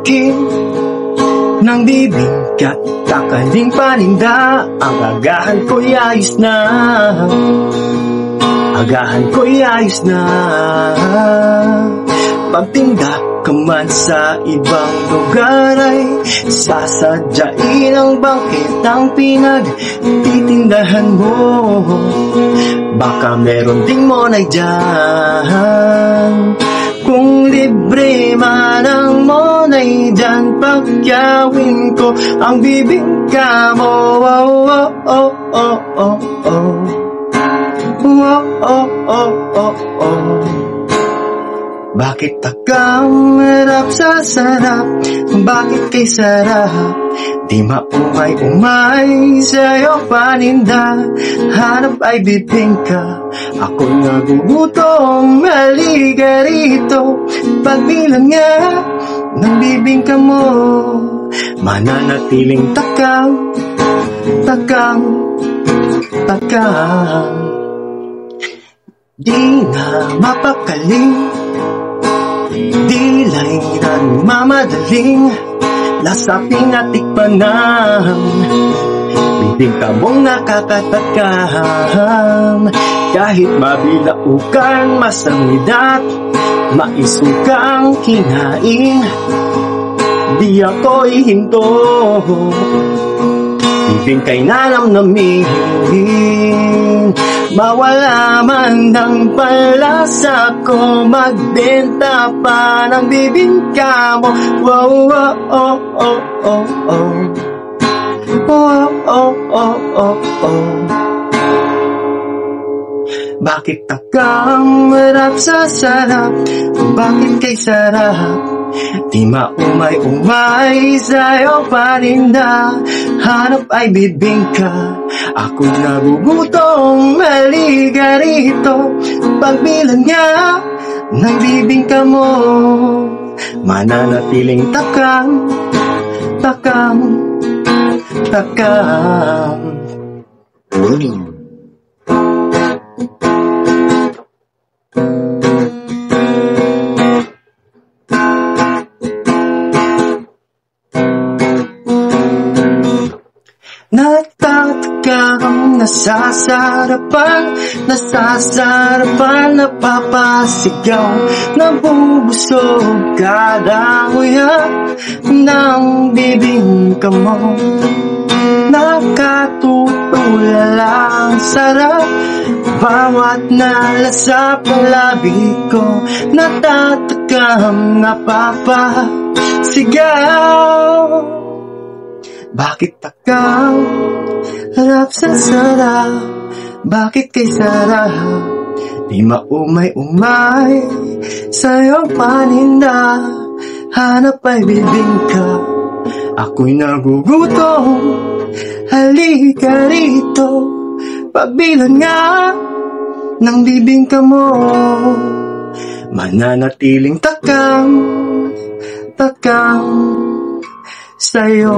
akin nang bibingka, kakaling paninda. Ang agahan ko'y ayos na, agahan ko'y ayos na. Pagtinda ka man sa ibang lugar ay sasadyain ang bangkit ang pinagtitindahan mo. Baka meron ding monay dyan. Kung libre man ang monay dyan, pagyawin ko ang bibingka mo. Oh, oh, oh, oh, oh, oh. Oh, oh, oh, oh, oh. Bakit akang harap sa sarap? Bakit kay sarap? Di maumay-umay sa'yo paninda. Hanap ay bibingka, ako'y nagugutom. Halika rito, pagbilang nga ng bibingka mo. Mananatiling takang, takang, takang. Di na mapakaling, di lang nagmamadaling lasapin at tikman ng bibingka mong nakakatakam. Kahit mabilaukan, masamid at maisukang kinain, di ako'y hinto. Bibingka'y nanamnamin, mawala man ng palasa ko, magbenta pa ng bibingka mo. Wow, oh, oh, oh, oh, oh. Oh, oh, oh, oh, oh. Bakit akang harap sa sarap? Bakit kay sarap? Di maumay-umay sa'yo paninda. Hanap ay bibingka, ako'y nagugutom. Halika rito, pagbilang nga ng bibingka mo. Mananatiling takang, takang, takang. Natatakang nasasarapan, nasasarapan, napapasigaw, nabubusog kada nguya ng bibingka mo. Nakatutulala ang sarap, bawat nalasap ang labi ko. Natatakang napapasigaw. Bakit akaw harap sa sarap? Bakit kay sarap? Di maumay-umay sa'yo paninda. Hanap ay bibingka, ako'y nagugutom. Halika rito, pagbilang nga ng bibingka mo. Mananatiling takang, takang sa'yo.